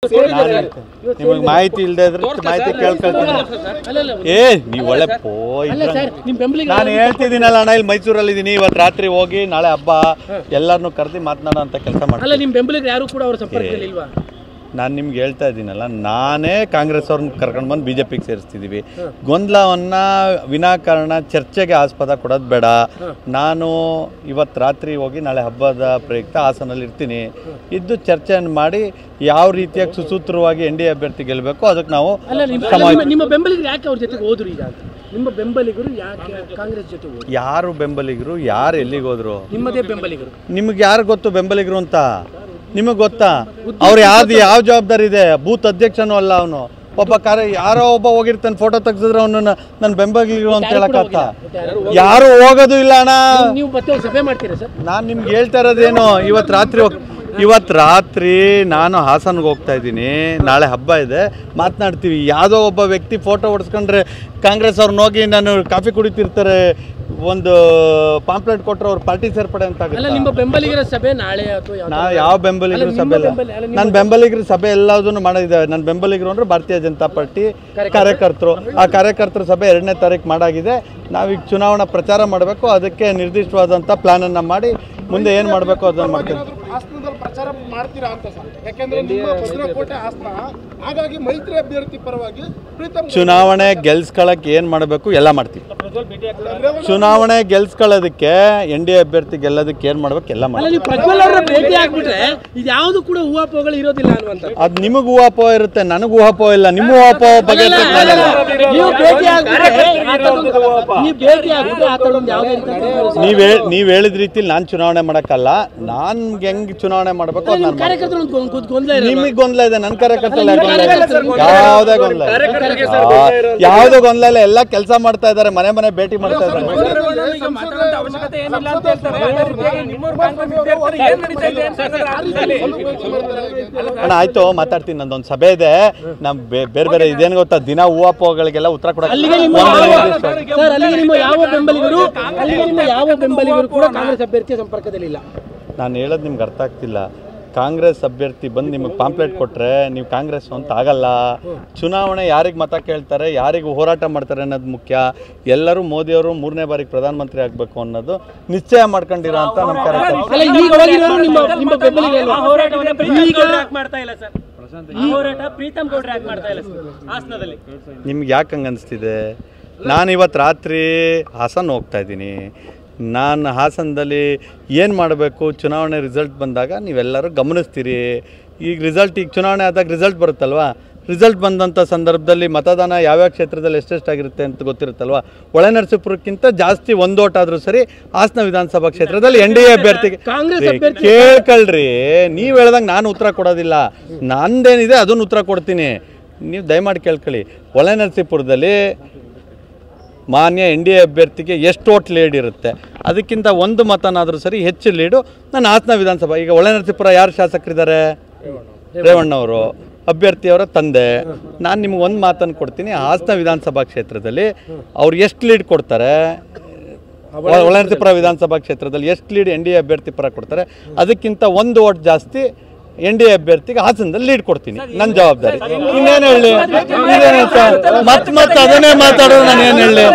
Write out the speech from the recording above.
ನಿಮಗೆ ಮಾಹಿತಿ ಇಲ್ಲದೆ ಇದ್ರೆ ಮಾಹಿತಿ ಕೇಳ್ಕೊಳ್ತೀನಿ. ನೀವು ಒಳ್ಳೆ ನಾನು ಹೇಳ್ತಿದ್ದೀನಲ್ಲ ಅಣ್ಣ, ಇಲ್ಲಿ ಮೈಸೂರಲ್ಲಿ ಇದ್ದೀನಿ, ಇವತ್ತು ರಾತ್ರಿ ಹೋಗಿ ನಾಳೆ ಹಬ್ಬ ಎಲ್ಲರನ್ನೂ ಕರೆದು ಮಾತನಾಡೋ ಅಂತ ಕೆಲಸ ಮಾಡ್ತೀನಿ. ನಾನು ನಿಮ್ಗೆ ಹೇಳ್ತಾ ಇದ್ದೀನಲ್ಲ, ನಾನೇ ಕಾಂಗ್ರೆಸ್ ಅವ್ರನ್ನ ಕರ್ಕೊಂಡು ಬಂದು BJPಗೆ ಸೇರಿಸ್ತಿದ್ದೀವಿ. ಗೊಂದಲವನ್ನು ವಿನಾಕಾರಣ ಚರ್ಚೆಗೆ ಆಸ್ಪದ ಕೊಡೋದು ಬೇಡ. ನಾನು ಇವತ್ತು ರಾತ್ರಿ ಹೋಗಿ ನಾಳೆ ಹಬ್ಬದ ಪ್ರಯುಕ್ತ ಹಾಸನಲ್ಲಿ ಇರ್ತೀನಿ. ಇದ್ದು ಚರ್ಚೆಯನ್ನು ಮಾಡಿ ಯಾವ ರೀತಿಯಾಗಿ ಸುಸೂತ್ರವಾಗಿ NDA ಅಭ್ಯರ್ಥಿ ಗೆಲ್ಲಬೇಕು ಅದಕ್ಕೆ ನಾವು ನಿಮ್ಮ ಬೆಂಬಲಿಗರು ಯಾಕೆ ಅವ್ರ ಜೊತೆಗೆ ಹೋದ್ರು? ಈಗ ನಿಮ್ಮ ಬೆಂಬಲಿಗರು ಯಾಕೆ ಕಾಂಗ್ರೆಸ್ ಜೊತೆ ಹೋದ್ರು? ಯಾರು ಬೆಂಬಲಿಗರು, ಯಾರು ಎಲ್ಲಿಗೆ ಹೋದ್ರು? ನಿಮ್ಮದೇ ಬೆಂಬಲಿಗರು. ನಿಮ್ಗೆ ಯಾರು ಗೊತ್ತು ಬೆಂಬಲಿಗರು ಅಂತ? ನಿಮಗೆ ಗೊತ್ತಾ? ಅವ್ರು ಯಾವ ಜವಾಬ್ದಾರಿ ಇದೆ? ಬೂತ್ ಅಧ್ಯಕ್ಷನೂ ಅಲ್ಲ ಅವನು. ಒಬ್ಬ ಯಾರೋ ಒಬ್ಬ ಹೋಗಿರ್ತಾನೆ, ಫೋಟೋ ತೆಗ್ಸಿದ್ರೆ ಅವನು ನನ್ನ ಬೆಂಬಲಿಗರು ಅಂತ ಹೇಳಕ್ಕಾಗ್ತ? ಯಾರು ಹೋಗೋದು ಇಲ್ಲ ಅಣ್ಣ. ನೀವು ಮತ್ತೆ ಸಭೆ ಮಾಡ್ತೀರಾ ಸರ್? ನಾನು ನಿಮ್ಗೆ ಹೇಳ್ತಾ ಇರೋದೇನು, ಇವತ್ತು ರಾತ್ರಿ ನಾನು ಹಾಸನ್ಗೆ ಹೋಗ್ತಾ ಇದ್ದೀನಿ. ನಾಳೆ ಹಬ್ಬ ಇದೆ, ಮಾತನಾಡ್ತೀವಿ. ಯಾವುದೋ ಒಬ್ಬ ವ್ಯಕ್ತಿ ಫೋಟೋ ಹೊಡ್ಸ್ಕೊಂಡ್ರೆ ಕಾಂಗ್ರೆಸ್ ಅವ್ರನ್ನ ಹೋಗಿ ನಾನು ಕಾಫಿ ಕುಡಿತಿರ್ತಾರೆ, ಒಂದು ಪಾಂಪ್ಲೆಟ್ ಕೊಟ್ಟರೆ ಅವ್ರು ಪಾರ್ಟಿ ಸೇರ್ಪಡೆ ಅಂತ. ನಿಮ್ಮ ಬೆಂಬಲಿಗರ ಸಭೆ ನಾಳೆ? ಯಾವ ಬೆಂಬಲಿಗರ ಸಭೆ ಇಲ್ಲ. ನನ್ನ ಬೆಂಬಲಿಗರ ಸಭೆ ಎಲ್ಲದನ್ನು ಮಾಡಿದೆ. ನನ್ನ ಬೆಂಬಲಿಗರು ಅಂದ್ರೆ ಭಾರತೀಯ ಜನತಾ ಪಾರ್ಟಿ ಕಾರ್ಯಕರ್ತರು. ಆ ಕಾರ್ಯಕರ್ತರ ಸಭೆ 2ನೇ ತಾರೀಕು ಮಾಡಾಗಿದೆ. ನಾವೀಗ ಚುನಾವಣಾ ಪ್ರಚಾರ ಮಾಡಬೇಕು. ಅದಕ್ಕೆ ನಿರ್ದಿಷ್ಟವಾದಂಥ ಪ್ಲಾನನ್ನು ಮಾಡಿ ಮುಂದೆ ಏನು ಮಾಡಬೇಕು ಅದನ್ನು ಮಾಡ್ತೀವಿ. ಪ್ರಚಾರ ಮಾಡ್ತೀರಾ ಅಂತ ಸರ್? ಯಾಕೆಂದ್ರೆ ನಿಮ್ಮ ಭದ್ರಕೋಟೆ ಹಾಸನ, ಹಾಗಾಗಿ ಮೈತ್ರಿ ಅಭ್ಯರ್ಥಿ ಪರವಾಗಿ ಚುನಾವಣೆ ಗೆಲ್ಸ್ಕೊಳ್ಳೋಕೆ ಏನು ಮಾಡಬೇಕು ಎಲ್ಲ ಮಾಡ್ತೀವಿ. ಚುನಾವಣೆ ಗೆಲ್ಸ್ಕೊಳ್ಳೋದಕ್ಕೆ NDA ಅಭ್ಯರ್ಥಿ ಗೆಲ್ಲೋದಕ್ಕೆ ಏನು ಮಾಡ್ಬೇಕು ಎಲ್ಲ ಮಾಡ್ತೀವಿ. ಭೇಟಿ ಆಗ್ಬಿಟ್ರೆ ಇದ್ಯಾವುದು ಕೂಡ ಊಹಾಪೋಹಗಳು ಇರೋದಿಲ್ಲ ಅನ್ನುವಂತ. ಅದು ನಿಮಗೆ ಊಹಾಪೋಹ ಇರುತ್ತೆ, ನನಗೆ ಊಹಾಪೋಹ ಇಲ್ಲ. ನಿಮ್ಮ ಊಹಾಪೋಹ ಬಗ್ಗೆ ನೀವು ಹೇಳಿದ ರೀತಿಲಿ ನಾನು ಚುನಾವಣೆ ಮಾಡೋಕ್ಕಲ್ಲ. ನಾನು ಹೆಂಗ್ ಚುನಾವಣೆ ಮಾಡಬೇಕು ನಿಮಗೆ ಗೊಂದಲ ಇದೆ. ನನ್ನ ಕಾರ್ಯಕರ್ತರು ಯಾವುದೇ ಗೊಂದಲ ಇಲ್ಲ. ಎಲ್ಲ ಕೆಲಸ ಮಾಡ್ತಾ ಇದ್ದಾರೆ, ಮನೆ ಮನೆ ಭೇಟಿ ಮಾಡ್ತಾ ಇದ್ದಾರೆ. ಅಣ್ಣ ಆಯ್ತು, ಮಾತಾಡ್ತೀನಿ. ನಂದೊಂದು ಸಭೆ ಇದೆ. ನಮ್ ಬೇರೆ ಬೇರೆ ಇದೇನು ಗೊತ್ತಾ, ದಿನ ಊಹಾಪೋಹಗಳಿಗೆಲ್ಲ ಉತ್ತರ ಕೊಡ. ಯಾವ ಬೆಂಬಲಿಗರು ಕೂಡ ಕಾಂಗ್ರೆಸ್ ಅಭ್ಯರ್ಥಿಯ ಸಂಪರ್ಕದಲ್ಲಿಲ್ಲ. ನಾನು ಹೇಳೋದು ನಿಮ್ಗೆ ಅರ್ಥ ಆಗ್ತಿಲ್ಲ. ಕಾಂಗ್ರೆಸ್ ಅಭ್ಯರ್ಥಿ ಬಂದು ನಿಮಗೆ ಪಾಂಪ್ಲೆಟ್ ಕೊಟ್ಟರೆ ನೀವು ಕಾಂಗ್ರೆಸ್ ಅಂತ ಆಗಲ್ಲ. ಚುನಾವಣೆ ಯಾರಿಗೆ ಮತ ಕೇಳ್ತಾರೆ, ಯಾರಿಗೆ ಹೋರಾಟ ಮಾಡ್ತಾರೆ ಅನ್ನೋದು ಮುಖ್ಯ. ಎಲ್ಲರೂ ಮೋದಿಯವರು 3ನೇ ಬಾರಿಗೆ ಪ್ರಧಾನಮಂತ್ರಿ ಆಗಬೇಕು ಅನ್ನೋದು ನಿಶ್ಚಯ ಮಾಡ್ಕೊಂಡಿರೋ ಅಂತ ನಮ್ಮ ಕಾರ್ಯಕರ್ತರು. ನಿಮ್ಗೆ ಯಾಕೆ ಹಂಗೆ ಅನಿಸ್ತಿದೆ? ನಾನು ಇವತ್ತು ರಾತ್ರಿ ಹಾಸನ ಹೋಗ್ತಾ ಇದ್ದೀನಿ. ನಾನು ಹಾಸನದಲ್ಲಿ ಏನು ಮಾಡಬೇಕು, ಚುನಾವಣೆ ರಿಸಲ್ಟ್ ಬಂದಾಗ ನೀವೆಲ್ಲರೂ ಗಮನಿಸ್ತೀರಿ. ಈಗ ಚುನಾವಣೆ ಆದಾಗ ರಿಸಲ್ಟ್ ಬರುತ್ತಲ್ವ, ರಿಸಲ್ಟ್ ಬಂದಂಥ ಸಂದರ್ಭದಲ್ಲಿ ಮತದಾನ ಯಾವ್ಯಾವ ಕ್ಷೇತ್ರದಲ್ಲಿ ಎಷ್ಟೆಷ್ಟಾಗಿರುತ್ತೆ ಅಂತ ಗೊತ್ತಿರುತ್ತಲ್ವ. ಹೊಳೆನರಸೀಪುರಕ್ಕಿಂತ ಜಾಸ್ತಿ ಒಂದು ಓಟ್ ಆದರೂ ಸರಿ ಹಾಸನ ವಿಧಾನಸಭಾ ಕ್ಷೇತ್ರದಲ್ಲಿ NDA ಅಭ್ಯರ್ಥಿಗೆ ಕೇಳ್ಕೊಳ್ರಿ. ನೀವು ಹೇಳ್ದಂಗೆ ನಾನು ಉತ್ತರ ಕೊಡೋದಿಲ್ಲ. ನಂದೇನಿದೆ ಅದನ್ನು ಉತ್ತರ ಕೊಡ್ತೀನಿ. ನೀವು ದಯಮಾಡಿ ಕೇಳ್ಕೊಳ್ಳಿ. ಹೊಳೆನರಸೀಪುರದಲ್ಲಿ ಮಾನ್ಯ NDA ಅಭ್ಯರ್ಥಿಗೆ ಎಷ್ಟು ಓಟ್ ಲೀಡ್ ಇರುತ್ತೆ, ಅದಕ್ಕಿಂತ ಒಂದು ಮತನಾದರೂ ಸರಿ ಹೆಚ್ಚು ಲೀಡು ನಾನು ಹಾಸನ ವಿಧಾನಸಭಾ. ಈಗ ಹೊಳೆನರಸೀಪುರ ಯಾರು ಶಾಸಕರಿದ್ದಾರೆ? ರೇವಣ್ಣವರು ಅಭ್ಯರ್ಥಿಯವರ ತಂದೆ. ನಾನು ನಿಮ್ಗೆ ಒಂದು ಮಾತನ್ನು ಕೊಡ್ತೀನಿ. ಹಾಸನ ವಿಧಾನಸಭಾ ಕ್ಷೇತ್ರದಲ್ಲಿ ಅವ್ರು ಎಷ್ಟು ಲೀಡ್ ಕೊಡ್ತಾರೆ, ಹೊಳೆನರಸೀಪುರ ವಿಧಾನಸಭಾ ಕ್ಷೇತ್ರದಲ್ಲಿ ಎಷ್ಟು ಲೀಡ್ NDA ಅಭ್ಯರ್ಥಿ ಪರ ಕೊಡ್ತಾರೆ, ಅದಕ್ಕಿಂತ ಒಂದು ಓಟ್ ಜಾಸ್ತಿ NDA ಅಭ್ಯರ್ಥಿಗೆ ಹಾಸನದಲ್ಲಿ ಲೀಡ್ ಕೊಡ್ತೀನಿ. ನನ್ನ ಜವಾಬ್ದಾರಿ. ಇನ್ನೇನು ಹೇಳಿ? ಮತ್ತೆ ಅದನ್ನೇ ಮಾತಾಡೋದು. ನಾನು ಏನು ಹೇಳಿ?